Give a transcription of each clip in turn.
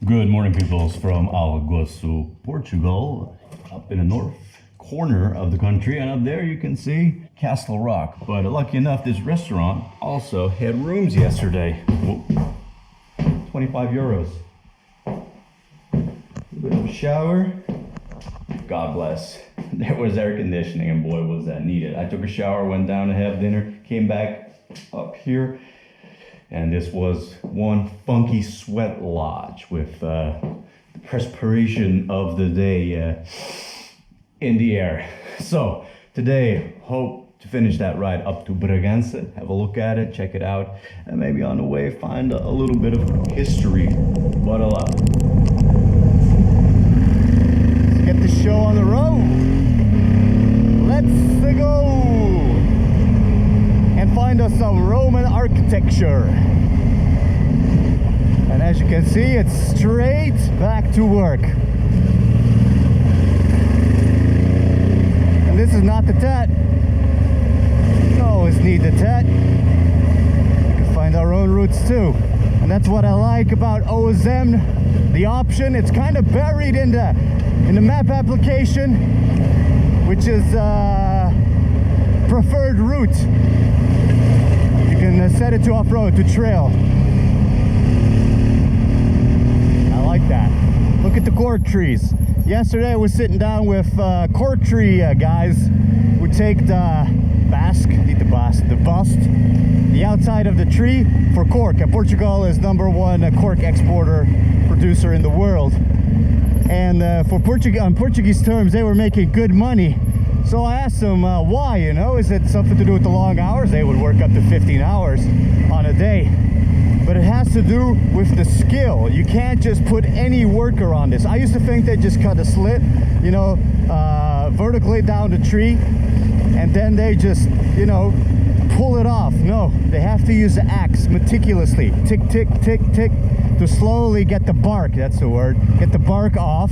Good morning, peoples, from Algoço, Portugal, up in the north corner of the country, and up there you can see Castle Rock. But lucky enough, this restaurant also had rooms yesterday. Whoa. 25 euros. A bit of a shower. God bless. There was air conditioning, and boy was that needed. I took a shower, went down to have dinner, came back up here, and this was one funky sweat lodge with the perspiration of the day in the air. So today, hope to finish that ride up to Bragança, have a look at it, check it out, and maybe on the way find a little bit of history. Buckle up. Let's get the show on the road. Let's go and find us some Roman architecture. And as you can see, it's straight back to work. And this is not the tet. You always need the tet. We can find our own routes too. And that's what I like about OSM, the option. It's kind of buried in the map application, which is preferred route. You can set it to off-road, to trail. I like that. Look at the cork trees. Yesterday I was sitting down with cork tree guys who take the bast, the outside of the tree for cork. And Portugal is #1 cork exporter producer in the world. And on Portuguese terms, they were making good money. So I asked them why, you know, is it something to do with the long hours? They would work up to 15 hours on a day. But it has to do with the skill. You can't just put any worker on this. I used to think they just cut a slit, you know, vertically down the tree, and then they just, you know, pull it off. No, they have to use the axe meticulously. Tick, tick, tick, tick, to slowly get the bark, that's the word, get the bark off.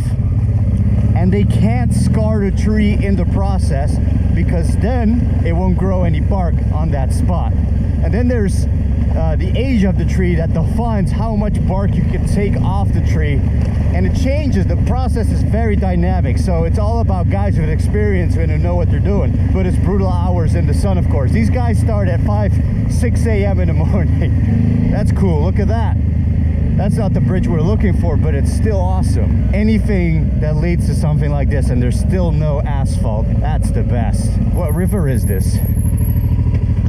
And they can't scar the tree in the process, because then it won't grow any bark on that spot. And then there's the age of the tree that defines how much bark you can take off the tree, and it changes. The process is very dynamic, so it's all about guys with experience and who know what they're doing. But it's brutal hours in the sun, of course. These guys start at 6 a.m. in the morning. That's cool. Look at that. That's not the bridge we're looking for, but it's still awesome. Anything that leads to something like this and there's still no asphalt, that's the best. What river is this?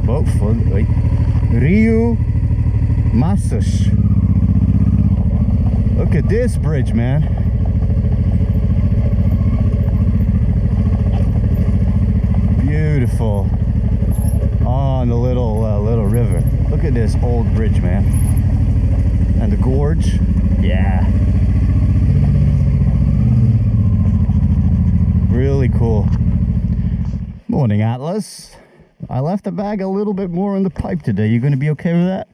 Oh, wait. Rio Massas. Look at this bridge, man. Beautiful. On the little river. Look at this old bridge, man. And the gorge, yeah. Really cool. Morning, Atlas. I left the bag a little bit more on the pipe today. You gonna be okay with that?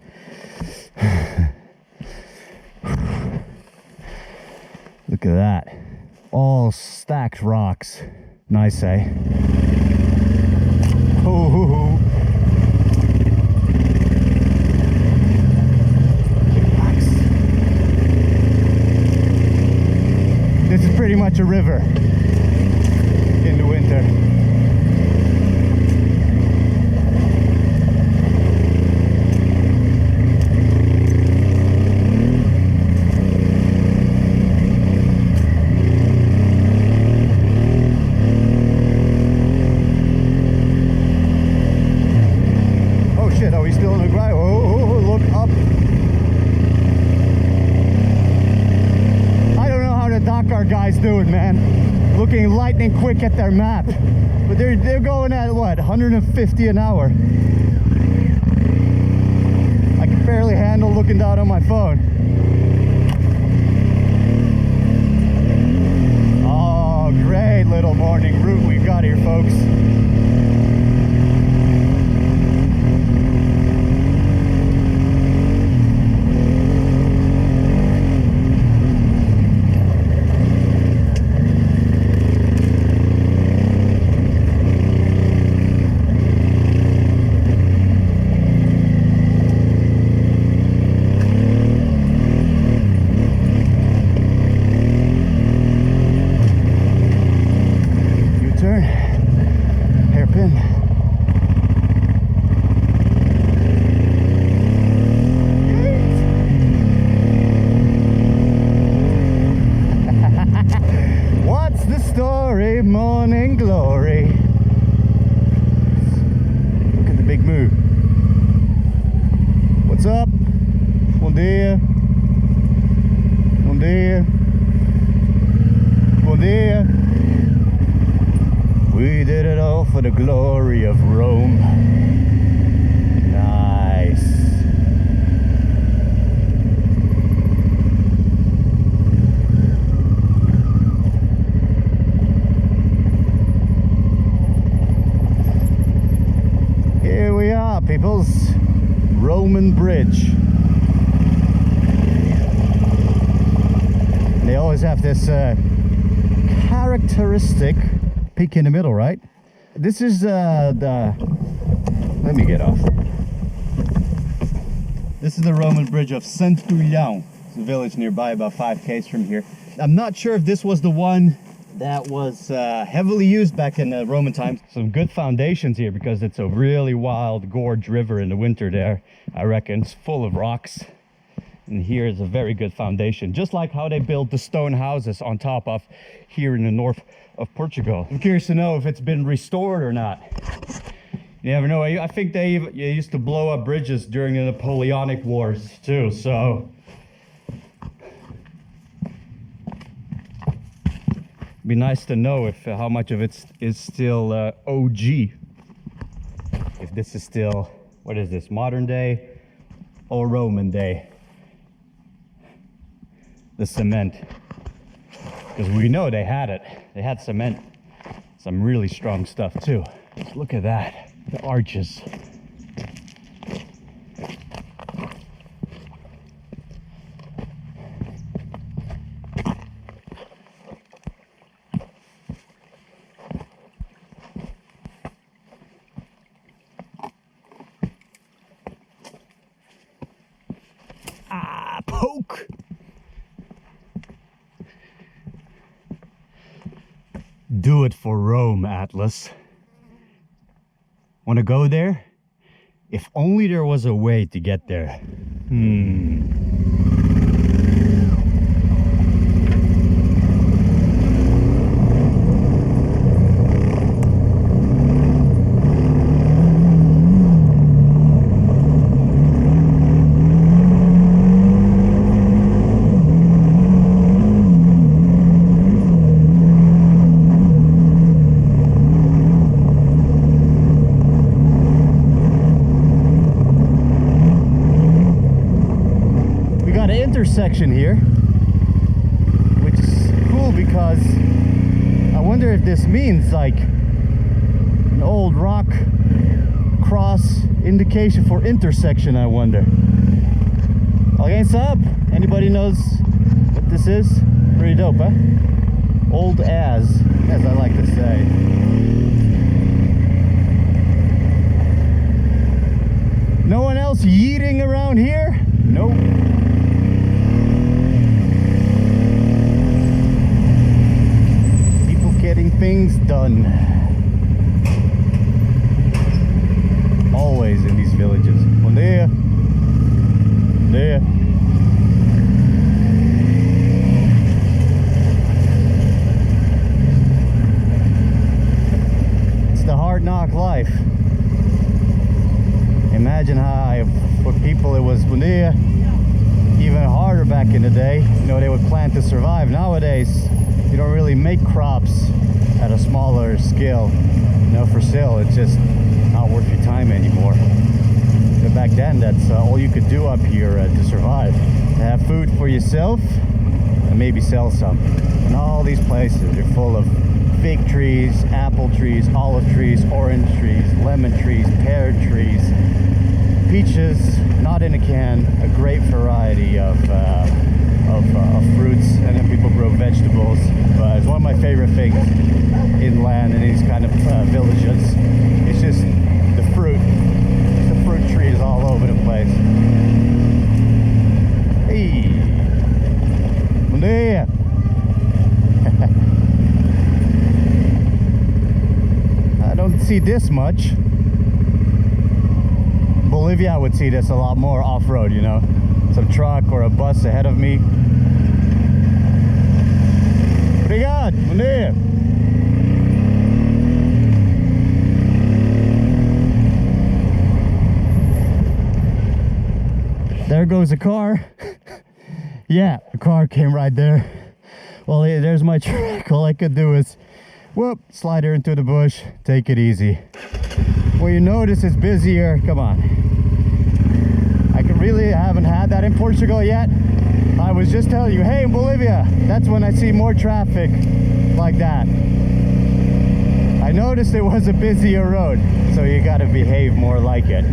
Look at that. All stacked rocks. Nice, eh? Oh. This is pretty much a river in the winter. Oh shit, are we still in the ground? Oh, look up. Dakar guys do it, man. Looking lightning quick at their map, but they're going at what, 150 an hour. I can barely handle looking down on my phone. Oh, great little morning route we've got here, folks. in glory. Look at the big moo. What's up? Bom dia. Bom dia. Bom dia. We did it all for the glory of Rome. Nice. Here we are, peoples. Roman bridge. They always have this characteristic peak in the middle, right? This is let me get off. This is the Roman bridge of Saint-Ouen. It's a village nearby, about 5 km from here. I'm not sure if this was the one that was heavily used back in the Roman times. Some good foundations here because it's a really wild gorge river in the winter there, I reckon. It's full of rocks. And here is a very good foundation, just like how they built the stone houses on top of here in the north of Portugal. I'm curious to know if it's been restored or not. You never know. I think they used to blow up bridges during the Napoleonic Wars too, so it'd be nice to know if how much of it is still OG. If this is still, what is this, modern day or Roman day? The cement, because we know they had it. They had cement, some really strong stuff too. Look at that, the arches. Ah, poke. Do it for Rome, Atlas. Want to go there? If only there was a way to get there. Intersection here, which is cool because I wonder if this means like an old rock cross indication for intersection. I wonder. Alguém sabe? Anybody knows what this is? Pretty dope, huh? Old as I like to say. No one else yeeting around here? Nope. Getting things done. Always in these villages. Bom dia. Bom dia. It's the hard knock life. Imagine how for people it was bom dia, even harder back in the day. You know, they would plant to survive. Nowadays you don't really make crops at a smaller scale, you know, for sale. It's just not worth your time anymore. But back then, that's all you could do up here to survive. To have food for yourself and maybe sell some. And all these places are full of fig trees, apple trees, olive trees, orange trees, lemon trees, pear trees, peaches, not in a can, a great variety of fruits, and then people grow vegetables. But it's one of my favorite things inland in these kind of villages. It's just the fruit. The fruit trees all over the place. Hey, bom dia. I don't see this much. Bolivia, I would see this a lot more off-road, you know. Some truck or a bus ahead of me. Obrigado, bom dia. There goes a car. Yeah, a car came right there. Well, hey, there's my truck. All I could do is, whoop, slide her into the bush, take it easy. Well, you notice it's busier. Come on. Haven't had that in Portugal yet. I was just telling you, hey, in Bolivia, that's when I see more traffic like that. I noticed it was a busier road, so you gotta behave more like it.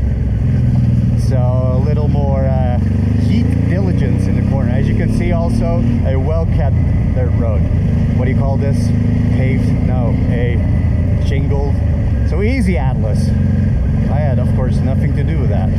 So a little more heat diligence in the corner. As you can see, also a well-kept dirt road. What do you call this? Paved? No, a shingled. So easy, Atlas. I had, of course, nothing to do with that.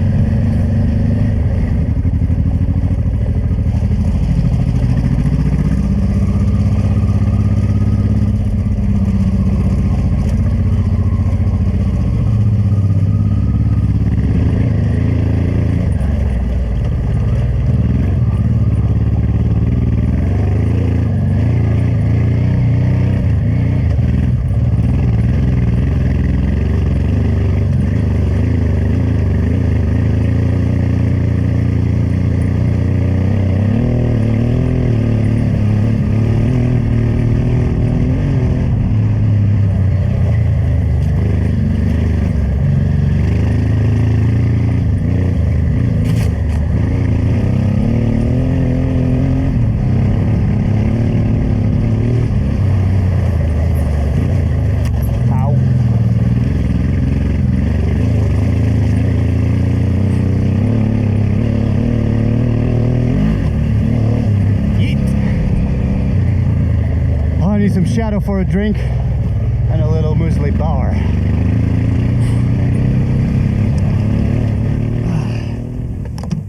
Some shadow for a drink and a little muesli bar.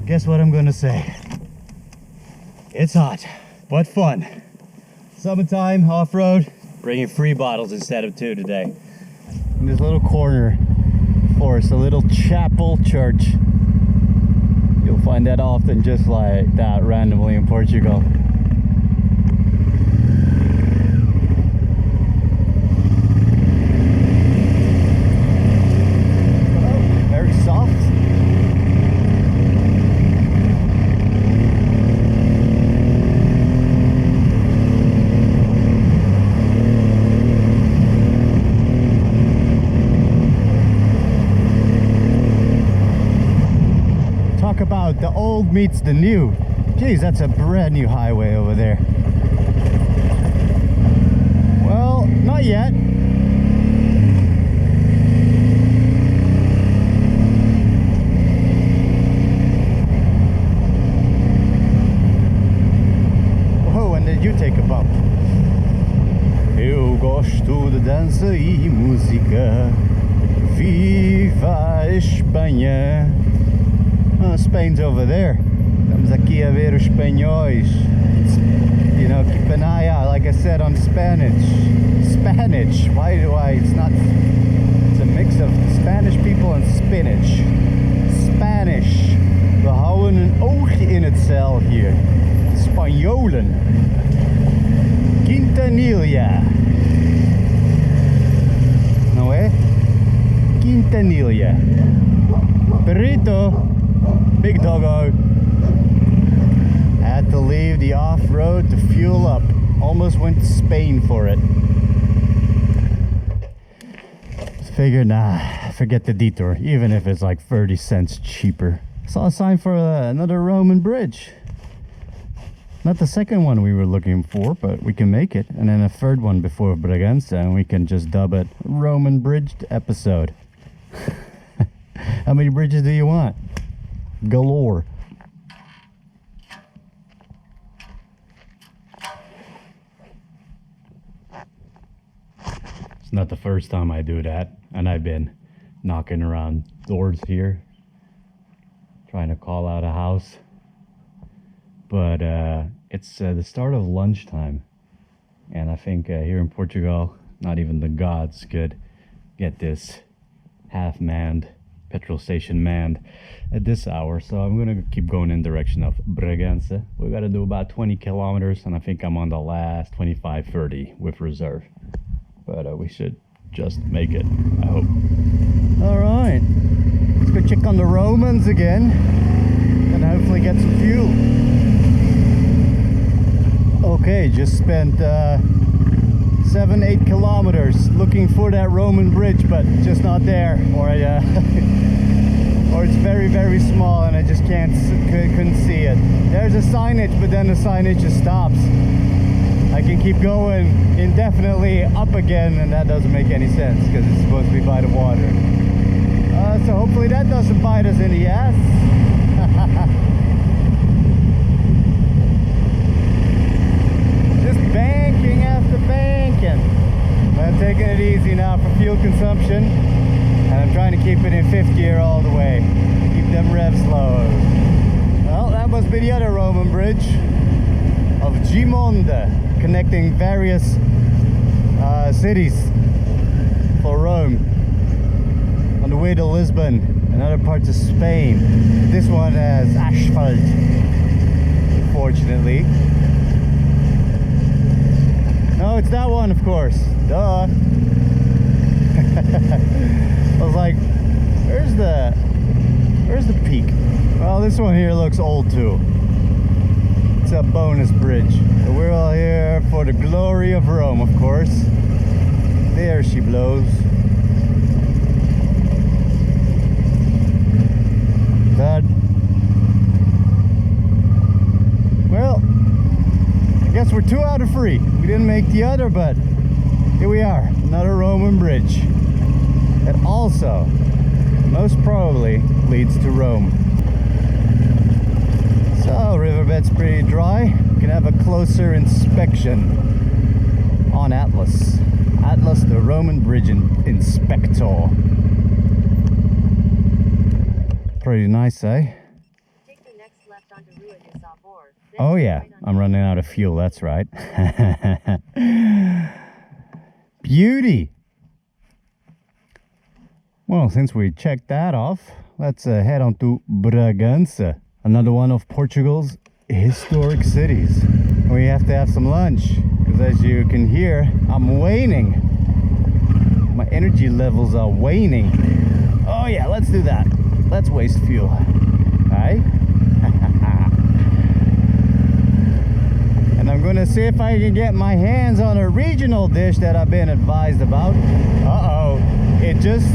Guess what I'm gonna say? It's hot, but fun. Summertime, off-road, bringing 3 bottles instead of 2 today. In this little corner forest, a little chapel church. You'll find that often just like that randomly in Portugal. About the old meets the new. Geez, that's a brand new highway over there. Well, not yet. Whoa, when did you take a bump? Eu gosto de dança e música. Viva Espanha. Oh, Spain's over there. Estamos aqui a ver os espanhóis. You know, keep an eye out, like I said, on Spanish. Spanish. Why do I? It's not. It's a mix of Spanish people and spinach. Spanish. We houden een oogje in het zeil hier. Spanjolen. Quintanilla. Nou hè? Quintanilla. Perrito. Big doggo. Had to leave the off-road to fuel up. Almost went to Spain for it. Figured, nah, forget the detour, even if it's like 30 cents cheaper. Saw a sign for another Roman bridge. Not the second one we were looking for, but we can make it. And then a third one before Bragança, and we can just dub it Roman Bridged episode. How many bridges do you want? Galore. It's not the first time I do that, and I've been knocking around doors here trying to call out a house, but it's the start of lunchtime, and I think here in Portugal not even the gods could get this half-manned petrol station manned at this hour. So I'm gonna keep going in direction of Bragança. We gotta do about 20 kilometers, and I think I'm on the last 25-30 with reserve, but we should just make it, I hope. All right, let's go check on the Romans again. and hopefully get some fuel. Okay, just spent 7-8 kilometers looking for that Roman bridge, but just not there, or or it's very small and I just couldn't see it. There's a signage, but then the signage just stops. I can keep going indefinitely up again, and that doesn't make any sense because it's supposed to be by the water. So hopefully that doesn't bite us in the ass. Just banking after banking. I'm taking it easy now for fuel consumption, and I'm trying to keep it in 5th gear all the way. Keep them revs low. Well, that must be the other Roman bridge of Gimondi, connecting various cities for Rome on the way to Lisbon and other parts of Spain. This one has asphalt, fortunately. No, it's that one, of course. Duh. I was like, where's the peak? Well, this one here looks old too. It's a bonus bridge. So we're all here for the glory of Rome, of course. There she blows. But, well, I guess we're 2 out of 3. We didn't make the other, but here we are. Another Roman bridge. That also, most probably, leads to Rome. So, riverbed's pretty dry. We can have a closer inspection on Atlas. Atlas, the Roman bridge inspector. Pretty nice, eh? Take the next left onto Rua de Sabor. Oh yeah, I'm running out of fuel, that's right. Beauty! Well, since we checked that off, let's head on to Bragança, another one of Portugal's historic cities. We have to have some lunch, because as you can hear, I'm waning. My energy levels are waning. Oh yeah, let's do that. Let's waste fuel. Alright? And I'm gonna see if I can get my hands on a regional dish that I've been advised about. Uh-oh. It just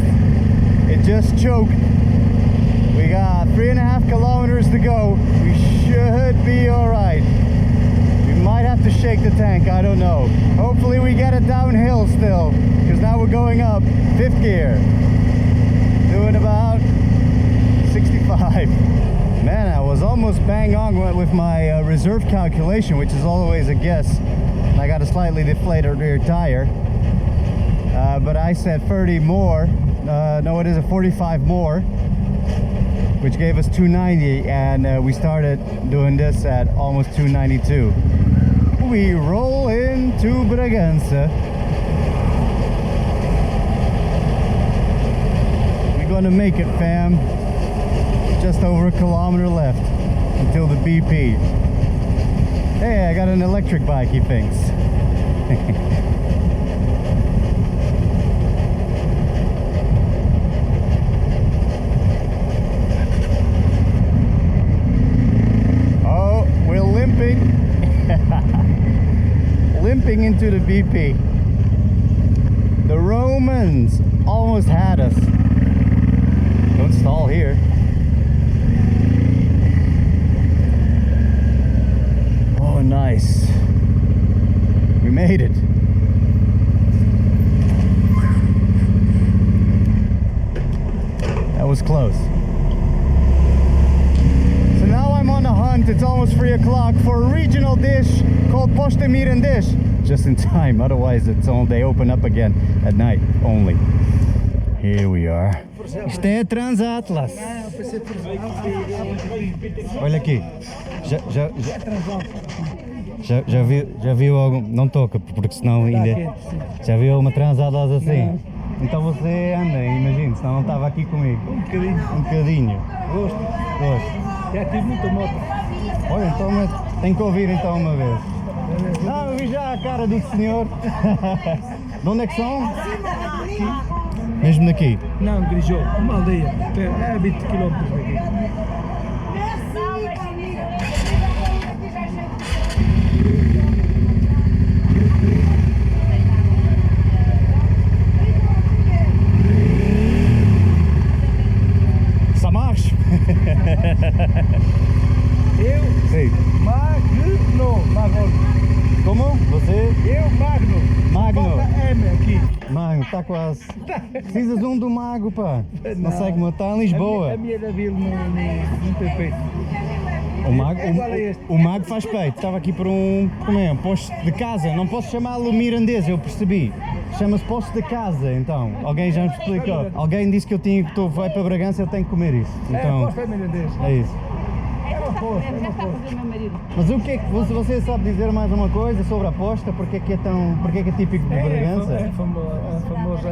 choked. We got 3.5 kilometers to go. We should be alright. We might have to shake the tank, I don't know. Hopefully we get it downhill still, because now we're going up 5th gear. Doing about 65. Man, I was almost bang on with my reserve calculation, which is always a guess. I got a slightly deflated rear tire, but I said 30 more. No, it is a 45 more, which gave us 290, and we started doing this at almost 292. We roll into Bragança. We're gonna make it, fam. Just over a kilometer left until the BP. Hey, I got an electric bike, he thinks. Oh, we're limping. Limping into the BP. The Romans almost had us. Don't stall here. Oh, nice. We made it. That was close. So now I'm on the hunt. It's almost 3 o'clock for a regional dish called Posta Mirandesa. Just in time, otherwise they open up again at night only. Here we are. Isto é Transatlas. Olha aqui. Já viu algum... Não toca, porque senão ainda... Já viu uma Transatlas assim? Então você anda, imagina, senão não estava aqui comigo. Um bocadinho. Um bocadinho. Gosto. Já tive muita moto. Olha, então tem que ouvir então uma vez. Ah, eu vi já a cara do senhor. De onde é que são? Aqui. Mesmo daqui? Não, Grijó, uma aldeia. É 20 km daqui. Não, está quase. Precisas de um do mago, pá. Não sei como está em Lisboa. A minha da Vila não tem peito. O mago faz peito. Estava aqui por um posto de casa. Não posso chamá-lo Mirandese, eu percebi. Chama-se posto de casa, então. Alguém já me explicou. Alguém disse que vai para Bragança, eu tenho que comer isso. Então, Posta Mirandesa. é isso. Já está a fazer o meu marido. Mas o que é que você sabe dizer mais uma coisa sobre a posta? Porque é que é típico de Bragança? É famosa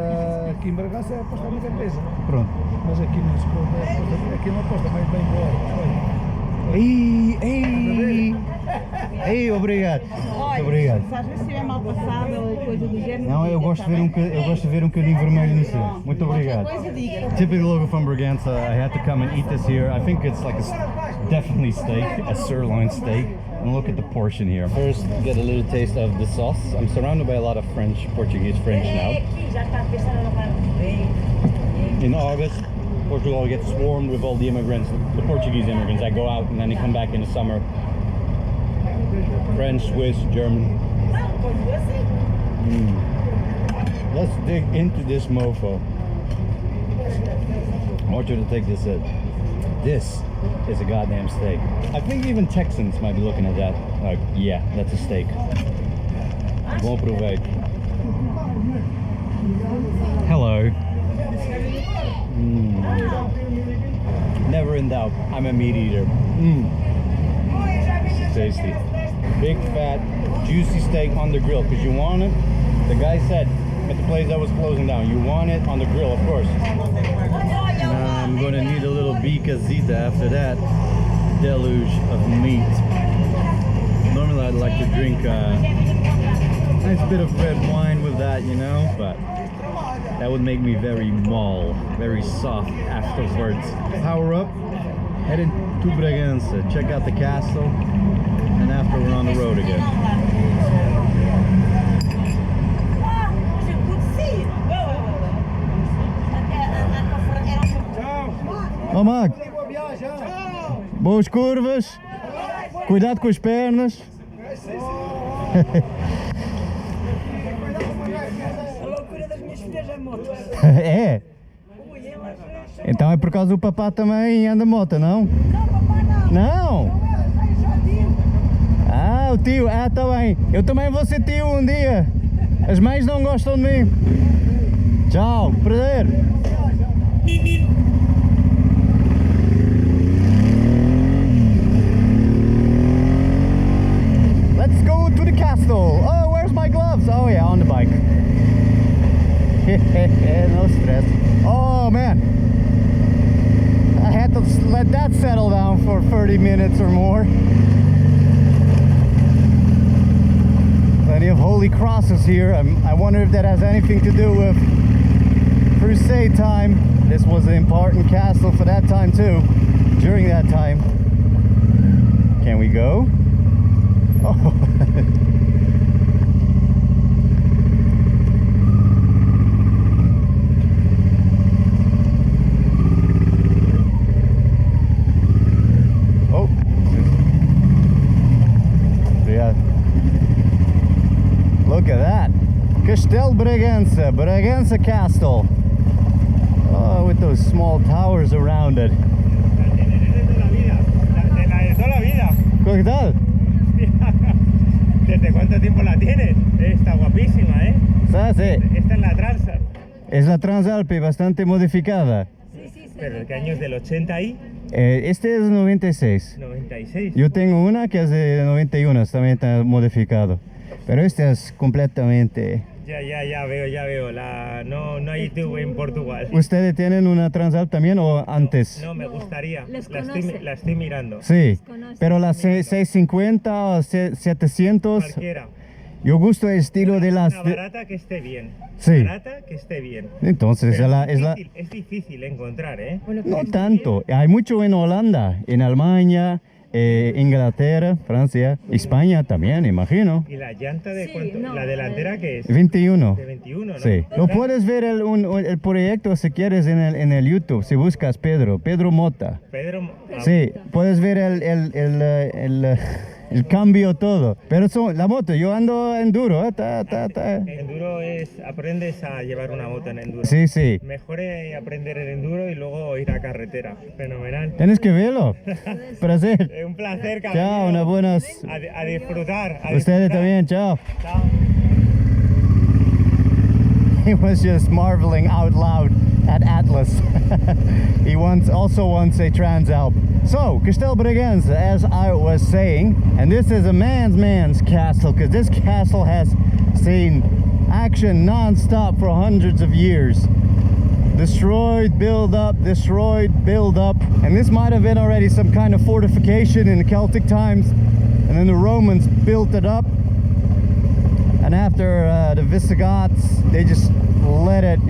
aqui em Bragança, é a Posta Mirandesa. Pronto. Mas aqui não se conta, aqui não posta, mas bem boa. Ei, obrigado. Olha, Obrigado. se às vezes estiver mal passado ou coisa do género. Não, eu gosto de ver um bocadinho vermelho no céu. Muito obrigado. Coisa diga. Typical logo from Bragança. I had to come and eat this here. I think it's like definitely steak, a sirloin steak. And look at the portion here. First, get a little taste of the sauce. I'm surrounded by a lot of Portuguese French now. In August, Portugal gets swarmed with all the immigrants, the Portuguese immigrants that go out and then they come back in the summer. French, Swiss, German. Let's dig into this mofo. I want you to take this in. This is a goddamn steak. I think even Texans might be looking at that like, yeah, that's a steak. Bom proveito. Hello. Never in doubt, I'm a meat eater. Tasty. Big fat, juicy steak on the grill, because you want it. The guy said at the place that was closing down, you want it on the grill, of course. Now I'm gonna need a little bicazita after that deluge of meat. Normally I'd like to drink a nice bit of red wine with that, you know, but that would make me very moll, very soft afterwards. Power up, headed to Bragança, check out the castle, and after we're on the road again. Ó Mag, boas curvas, cuidado com as pernas. É? Então é por causa do papá também anda moto, não? Não, papai não. Não? Ah, o tio, tá bem. Eu também vou ser tio um dia. As mães não gostam de mim. Tchau, prazer. Let's go to the castle. Oh, where's my gloves? Oh yeah, on the bike. No stress. Oh man, I had to let that settle down for 30 minutes or more. Plenty of holy crosses here. I wonder if that has anything to do with crusade time. This was an important castle for that time too. During that time. Can we go? Oh. Look at that. Castel Bragança, Bragança Castle. Oh, with those small towers around it. De toda la vida. ¿Qué tal? ¿Desde cuánto tiempo la tienes? Está guapísima, ¿eh? Sí. Esta es la Transalp. Es la Transalp, bastante modificada. ¿Pero qué año es del 80 ahí? Este es 96. 96. Yo tengo una que es de 91, también está modificado. Pero este es completamente... Ya veo. No hay YouTube en Portugal. ¿Ustedes tienen una Transalp también o antes? No, me gustaría. Les La estoy mirando. Sí, conoce. pero la 650 o 700... Cualquiera. Yo gusto el estilo de las... Una barata que esté bien. Sí. Barata que esté bien. Entonces Pero es es difícil encontrar, ¿eh? No tanto, hay mucho en Holanda, en Alemania, Inglaterra, Francia, España también, imagino. ¿Y la llanta de Sí, cuánto? no, ¿La delantera qué es? 21. De 21, ¿no? Sí, lo puedes ver el proyecto si quieres en el YouTube, si buscas Pedro Mota. Pedro... Sí, puedes ver El cambio todo. Pero la moto, yo ando enduro, Enduro aprendes a llevar una moto en enduro. Sí, sí. Mejor aprender el enduro y luego ir a carretera. Fenomenal. Tienes que verlo. Placer. Un placer, caballero. Chao, unas buenas. A disfrutar. Ustedes también, chao. Chao. He was just marveling out loud at Atlas. He also wants a Transalp. So, Castel Bragança, as I was saying, and this is a man's castle, because this castle has seen action non-stop for hundreds of years. Destroyed, build up, destroyed, build up. And this might have been already some kind of fortification in the Celtic times. And then the Romans built it up. And after the Visigoths, they just let it,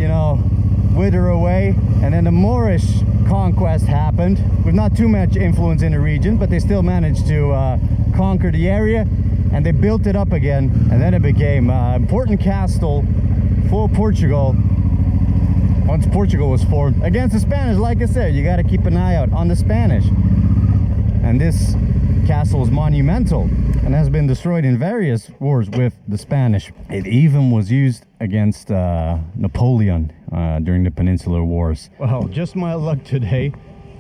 wither away. And then the Moorish conquest happened with not too much influence in the region, but they still managed to conquer the area, and they built it up again. And then it became an important castle for Portugal once Portugal was formed against the Spanish. Like I said, you got to keep an eye out on the Spanish. And this castle is monumental and has been destroyed in various wars with the Spanish. It even was used against Napoleon during the Peninsular Wars. Well, just my luck today.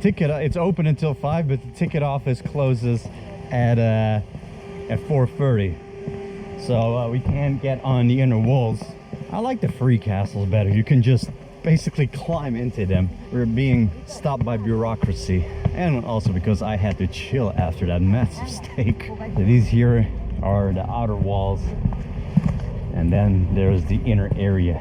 It's open until 5, but the ticket office closes at 4:30. So we can't get on the inner walls. I like the free castles better. You can just basically climb into them. We're being stopped by bureaucracy, and also because I had to chill after that massive steak. These here are the outer walls, and then there's the inner area.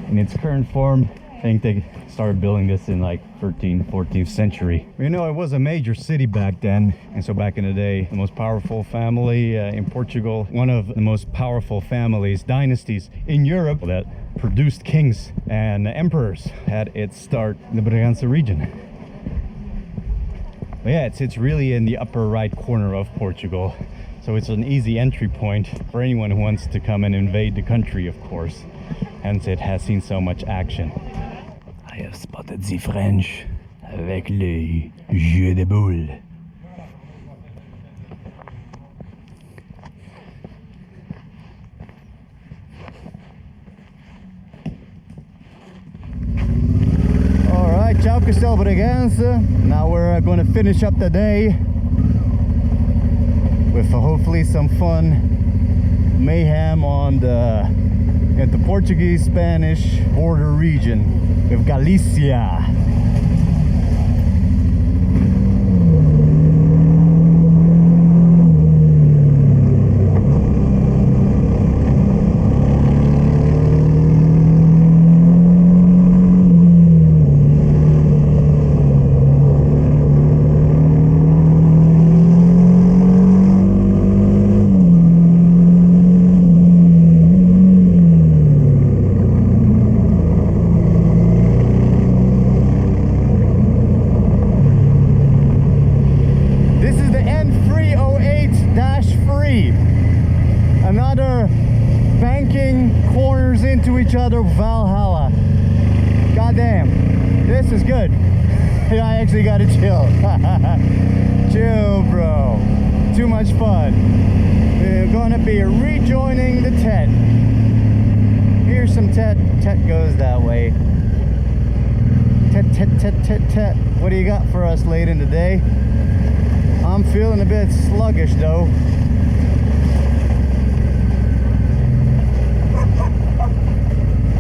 In its current form, I think they started building this in like 13th, 14th century. It was a major city back then, and so back in the day, the most powerful family in Portugal, one of the most powerful families, dynasties in Europe that produced kings and emperors, had its start in the Bragança region. But yeah, it's really in the upper right corner of Portugal, so it's an easy entry point for anyone who wants to come and invade the country, of course. Hence it has seen so much action. I have spotted the French avec le jeu de boule. Alright, ciao Castel Bragança. Now we're going to finish up the day with hopefully some fun mayhem at the Portuguese-Spanish border region of Galicia. Each other Valhalla. Goddamn, this is good. I actually gotta chill. Chill, bro. Too much fun. We're gonna be rejoining the tent. Here's some tet. Tet goes that way. Tet. What do you got for us late in the day? I'm feeling a bit sluggish though.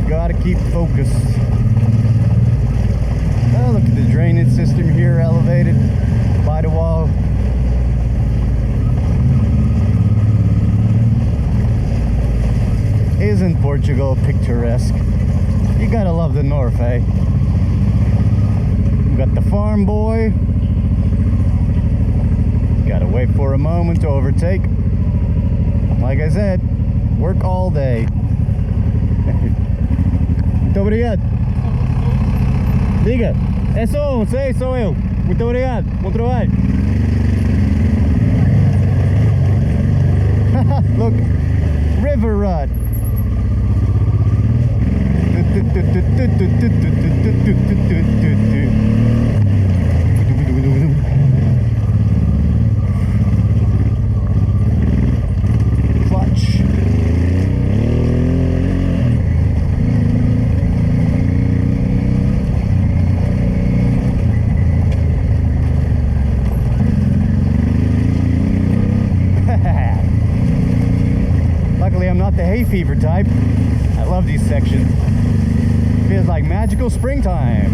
Gotta keep focused. Oh, look at the drainage system here, elevated by the wall. Isn't Portugal picturesque? You gotta love the north, eh? We got the farm boy. Gotta wait for a moment to overtake. Like I said, work all day. Muito obrigado. Diga. É só sei, sou eu. Muito obrigado. Bom trabalho. Look, river rod. not the hay fever type. I love these sections. Feels like magical springtime.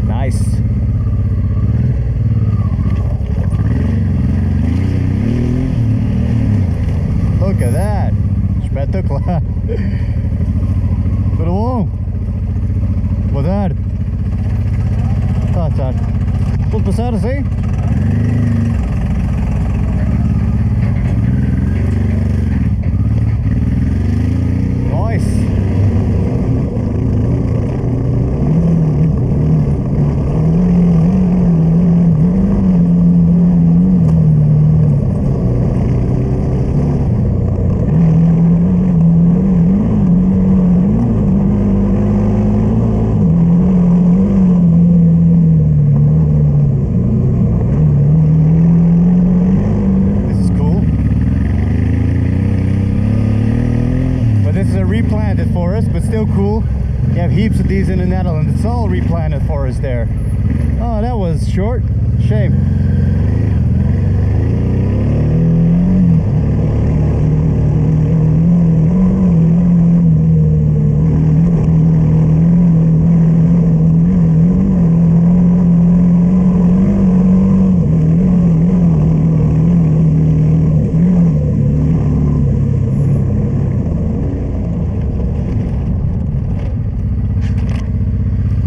Nice. Look at that. Espetacular. Tudo bom? Boa tarde. Tá. Pode passar assim? Nice. Replanted forest, but still cool. You have heaps of these in the Netherlands. It's all replanted forest there. Oh, that was short. Shame.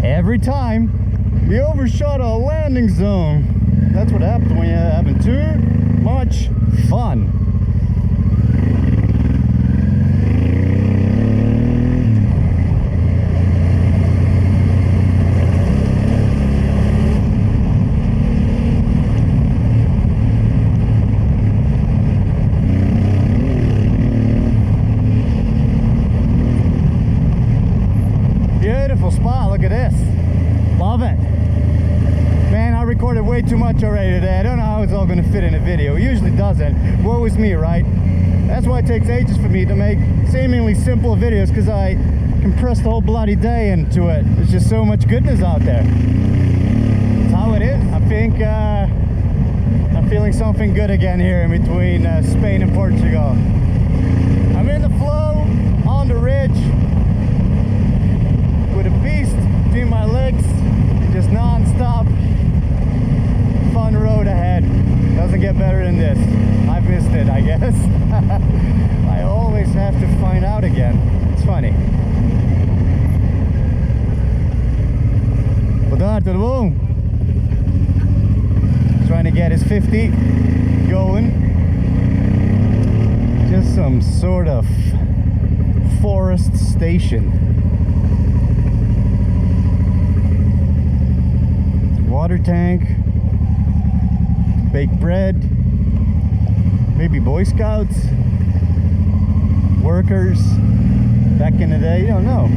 Every time you overshot a landing zone. That's what happens when you're having too much fun. Beautiful spot, look at this. Love it. Man, I recorded way too much already today. I don't know how it's all going to fit in a video. It usually doesn't. Woe is me, right? That's why it takes ages for me to make seemingly simple videos, because I compress the whole bloody day into it. There's just so much goodness out there. That's how it is. I think I'm feeling something good again here in between Spain and Portugal. I'm in the flow, on the ridge, with a beast between my legs, just non-stop fun road ahead. Doesn't get better than this. I missed it, I guess. I always have to find out again. It's funny. Boa tarde, tudo bom? Trying to get his 50 going. Just some sort of forest station. Water tank, baked bread, maybe Boy Scouts, workers back in the day, you don't know.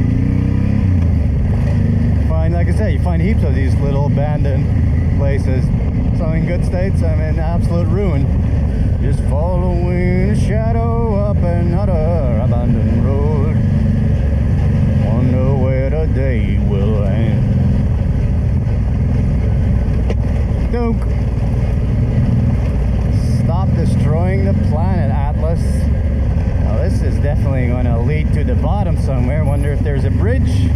Find, like I say, you find heaps of these little abandoned places. Some in good states, some in absolute ruin. Just following a shadow up another abandoned road. Wonder where the day will end. Don't stop destroying the planet, Atlas. Now this is definitely going to lead to the bottom somewhere. Wonder if there's a bridge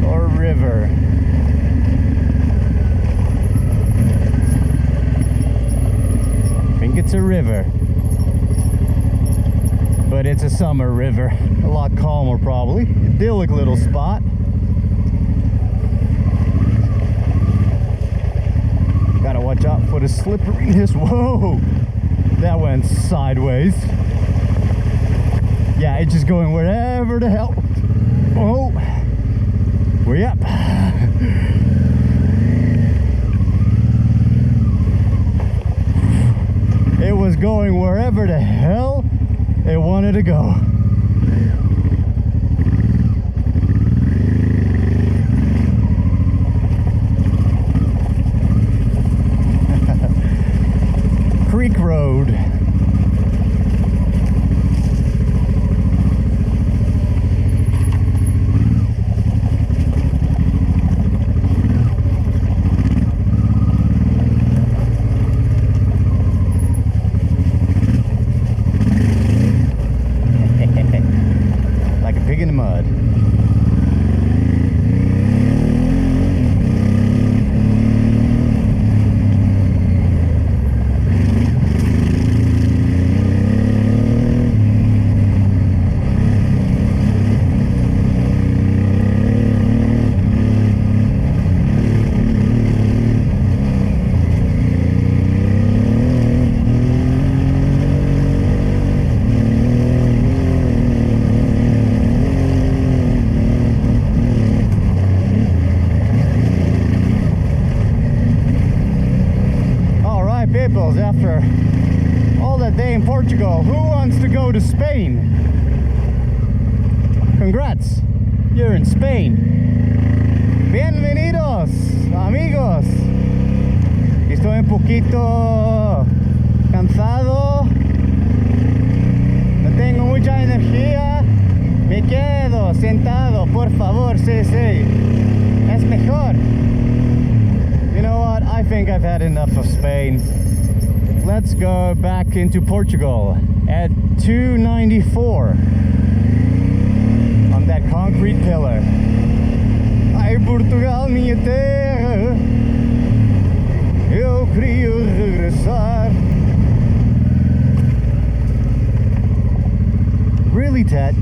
or a river. I think it's a river, but it's a summer river. A lot calmer probably. Idyllic little spot. Gotta watch out for the slipperiness. Whoa! That went sideways. Yeah, it's just going wherever the hell. Oh! We're up. It was going wherever the hell it wanted to go. Creek Road. in the mud. After all that day in Portugal, who wants to go to Spain? Congrats, you're in Spain. Bienvenidos, amigos. Estoy un poquito cansado, no tengo mucha energía, me quedo sentado, por favor, sí, es mejor. You know what, I think I've had enough of Spain. Let's go back into Portugal at 294 on that concrete pillar. Ai Portugal, minha terra, eu queria regressar. Really, Ted?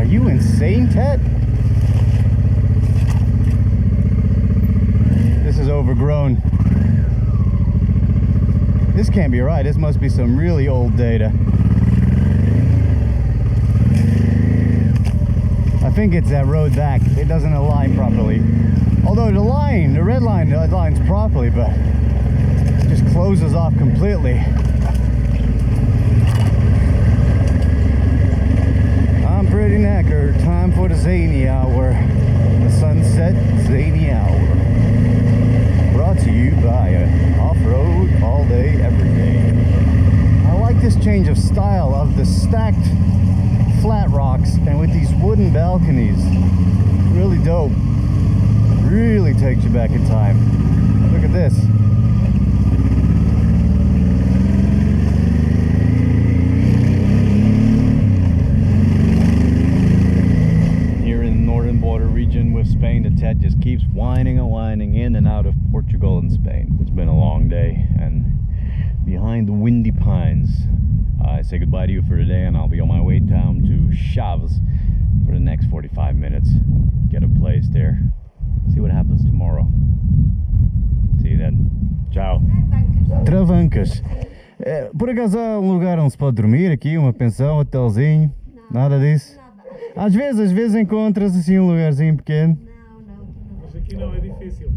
You insane, Ted? This is overgrown. This can't be right. This must be some really old data. I think it's that road back. It doesn't align properly. Although the red line aligns properly, but it just closes off completely. Pretty knackered. Time for the zany hour. The sunset zany hour. Brought to you by Off-Road All Day Every Day. I like this change of style of the stacked flat rocks and with these wooden balconies. Really dope. Really takes you back in time. Look at this. With Spain, the Ted just keeps winding and winding in and out of Portugal and Spain. It's been a long day, and behind the windy pines, I say goodbye to you for today, and I'll be on my way down to Chaves for the next 45 minutes. Get a place there. See what happens tomorrow. See you then. Ciao. Travancas. Por acaso há um lugar onde se pode dormir aqui? Uma pensão, hotelzinho? Nada disso? Às vezes encontras assim um lugarzinho pequeno. Mas aqui não, é difícil.